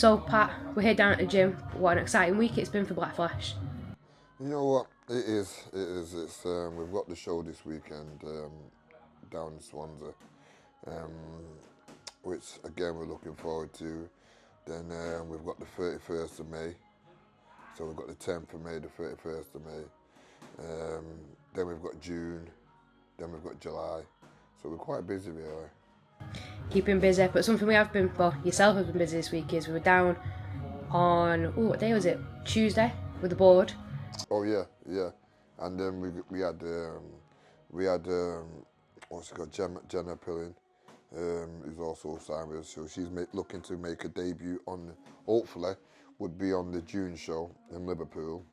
So Pat, we're here down at the gym. What an exciting week it's been for Black Flash. You know what? It is. It is. We've got the show this weekend down in Swansea, um, which again we're looking forward to. Then we've got the 31st of May. So we've got the 10th of May, the 31st of May. Then we've got June. Then we've got July. So we're quite busy really. Keeping busy, but something we have been, well, yourself have been busy this week is we were down on, what day was it? Tuesday with the board. Oh yeah, yeah. And then we had what's it called? Jenna Pilling. Is also signed with us. So she's looking to make a debut hopefully, would be on the June show in Liverpool.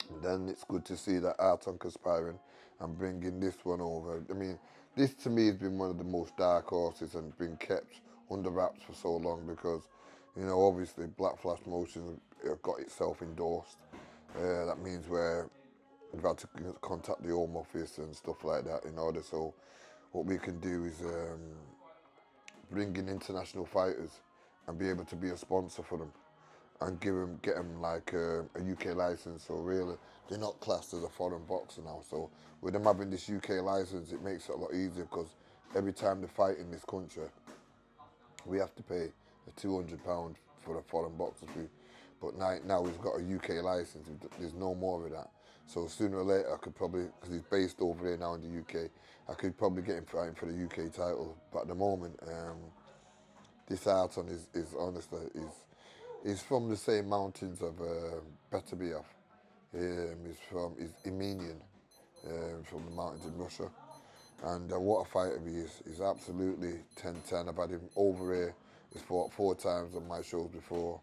And then it's good to see that Arton conspiring and bringing this one over. I mean, this to me has been one of the most dark horses and been kept under wraps for so long because, obviously Black Flash Motions got itself endorsed. That means where we've had to contact the Home Office and stuff like that in order. So what we can do is bring in international fighters and be able to be a sponsor for them and get them like a UK license. So really, they're not classed as a foreign boxer now. So with them having this UK license, it makes it a lot easier because every time they fight in this country, we have to pay a £200 for a foreign boxer fee. But now he's got a UK license, there's no more of that. So sooner or later, I could probably, because he's based over here now in the UK, I could probably get him fighting for the UK title. But at the moment, this Arton is honestly, he's from the same mountains of Beterbiev. He's Armenian, from the mountains in Russia. And what a fighter he is. He's absolutely 10-10. I've had him over here. He's fought 4 times on my shows before.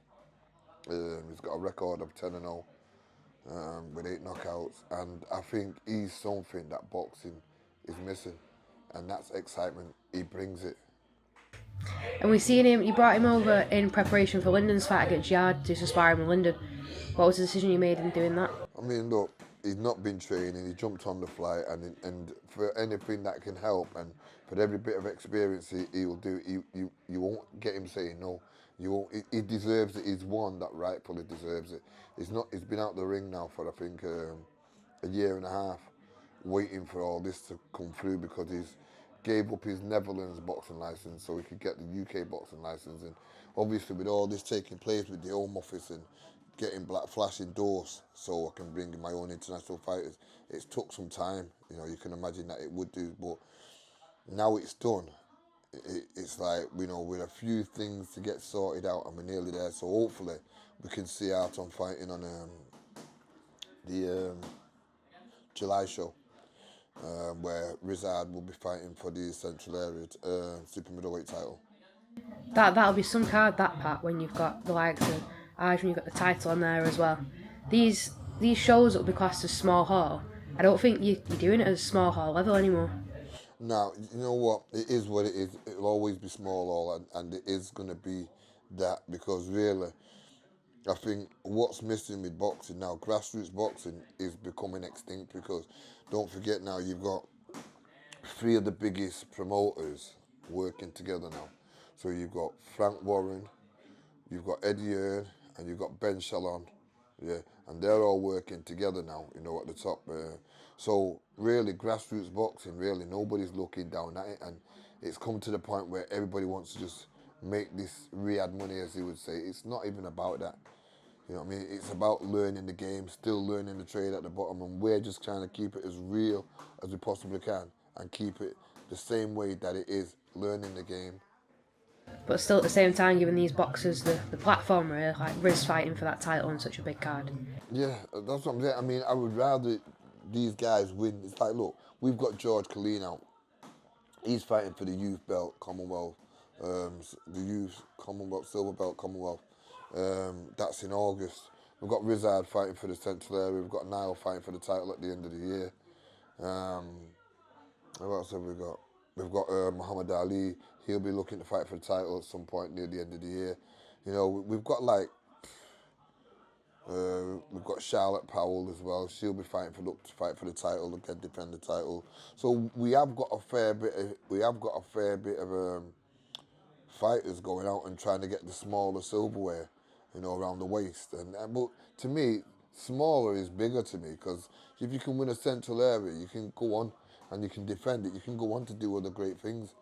He's got a record of 10-0 with 8 knockouts. And I think he's something that boxing is missing. And that's excitement. He brings it. And we've seen him, you brought him over in preparation for Lyndon's fight against Yard to sparring with Lyndon. What was the decision you made in doing that? I mean, look, he's not been training. He jumped on the fly, and for anything that can help, and for every bit of experience he will do, you won't get him saying no. You won't. He deserves it. He's one that rightfully deserves it. He's not. He's been out the ring now for I think a year and a half, waiting for all this to come through because he's gave up his Netherlands boxing license so he could get the UK boxing license. And obviously with all this taking place with the Home Office and getting Black Flash endorsed so I can bring in my own international fighters, it took some time. You can imagine that it would do, but now it's done. It's like, with a few things to get sorted out and we're nearly there. So hopefully we can see Arton fighting on the July show. Where Rizard will be fighting for the Central Area super middleweight title. That'll be some card, that Pat, when you've got the likes of Ivan, you've got the title on there as well. These shows that will be classed as small hall, I don't think you're doing it as small hall level anymore. Now, you know what? It is what it is. It'll always be small hall, and it is going to be that because really, I think what's missing with boxing now, grassroots boxing is becoming extinct because don't forget now you've got 3 of the biggest promoters working together now. So you've got Frank Warren, you've got Eddie Hearn, and you've got Ben Shalom. Yeah, and they're all working together now, at the top. So really, grassroots boxing, really, nobody's looking down at it. And it's come to the point where everybody wants to just make this Riyadh money, as he would say. It's not even about that. You know what I mean? It's about learning the game, still learning the trade at the bottom, and we're just trying to keep it as real as we possibly can and keep it the same way that it is, learning the game. But still at the same time giving these boxers the platform, really, like Riz fighting for that title on such a big card. Yeah, that's what I'm saying. I mean, I would rather these guys win. It's like, look, we've got George Colleen out. He's fighting for the youth belt, Commonwealth, the youth Commonwealth, silver belt, Commonwealth. That's in August. We've got Rizard fighting for the Central Area. We've got Nile fighting for the title at the end of the year. What else have we got? We've got Muhammad Ali. He'll be looking to fight for the title at some point near the end of the year. We've got we've got Charlotte Powell as well. She'll be fighting to fight for the title, again, defend the title. So we have got a fair bit of fighters going out and trying to get the smaller silverware, you know, around the waist. And but to me, smaller is bigger to me, because if you can win a central area, you can go on and you can defend it. You can go on to do other great things.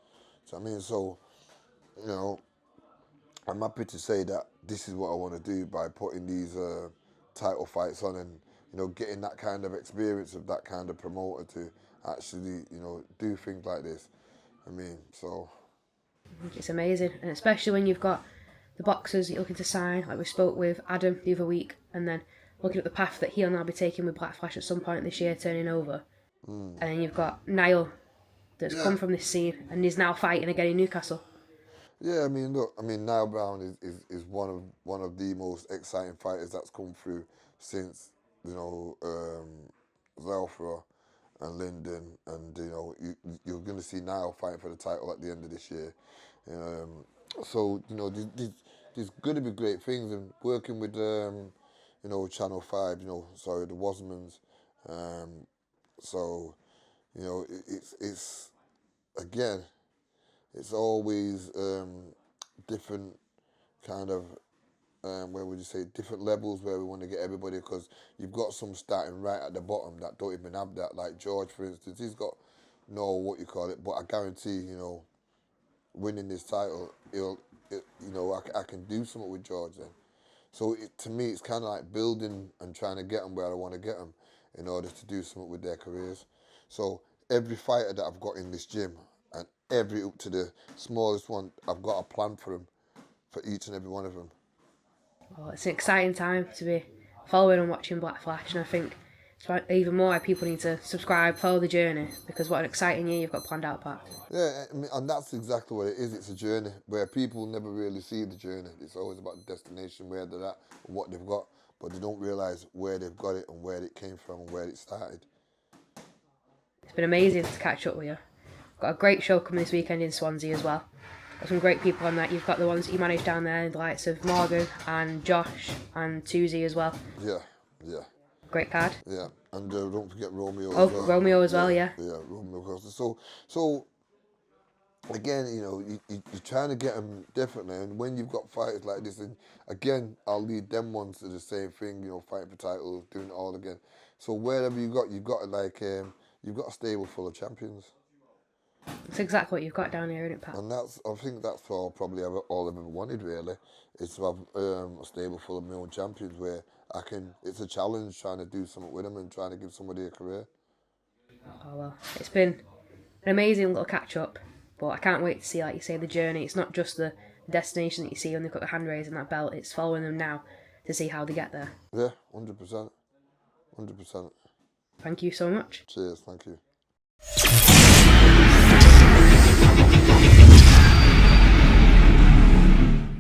So I mean, so, you know, I'm happy to say that this is what I want to do by putting these title fights on, and, you know, getting that kind of experience of that kind of promoter to actually, you know, do things like this. I mean, so. It's amazing, and especially when you've got the boxers you're looking to sign, like we spoke with Adam the other week, and then looking at the path that he'll now be taking with Black Flash at some point this year, turning over. And then you've got Niall, that's come from this scene and is now fighting again in Newcastle. Yeah, I mean, look, I mean, Niall Brown is one of the most exciting fighters that's come through since, you know, Zelfra and Linden, and, you know, you're going to see Niall fighting for the title at the end of this year. So, you know, there's going to be great things, and working with, you know, Channel 5, you know, sorry, the Wasmans. So, you know, it's again, it's always different kind of, where would you say, different levels where we want to get everybody, because you've got some starting right at the bottom that don't even have that, like George, for instance. He's got no, what you call it, but I guarantee, you know, winning this title, you know, I can do something with George then. So to me, it's kind of like building and trying to get them where I want to get them in order to do something with their careers. So every fighter that I've got in this gym, and every up to the smallest one, I've got a plan for them, for each and every one of them. Well, it's an exciting time to be following and watching Black Flash, and I think it's even more why people need to subscribe, follow the journey, because what an exciting year you've got planned out, Pat. Yeah, I mean, and that's exactly what it is. It's a journey where people never really see the journey. It's always about the destination, where they're at, and what they've got, but they don't realise where they've got it and where it came from and where it started. It's been amazing to catch up with you. Got a great show coming this weekend in Swansea as well. Got some great people on that. You've got the ones that you manage down there, the likes of Morgan and Josh and Tuesday as well. Yeah, yeah. Great card. Yeah, and don't forget Romeo Oh, as well. Romeo as well, yeah. Yeah, Romeo Costa. So again, you know, you're trying to get them differently, and when you've got fighters like this, and again, I'll lead them ones to the same thing, you know, fighting for titles, doing it all again. So wherever you've got like, you've got a stable full of champions. That's exactly what you've got down here, isn't it, Pat? And I think that's all all I've ever wanted, really, is to have a stable full of my own champions, where it's a challenge trying to do something with them and trying to give somebody a career. Oh, well, it's been an amazing little catch-up, but I can't wait to see, like you say, the journey. It's not just the destination that you see when they've got the hand raised and that belt, it's following them now to see how they get there. Yeah, 100%. 100%. Thank you so much. Cheers, thank you.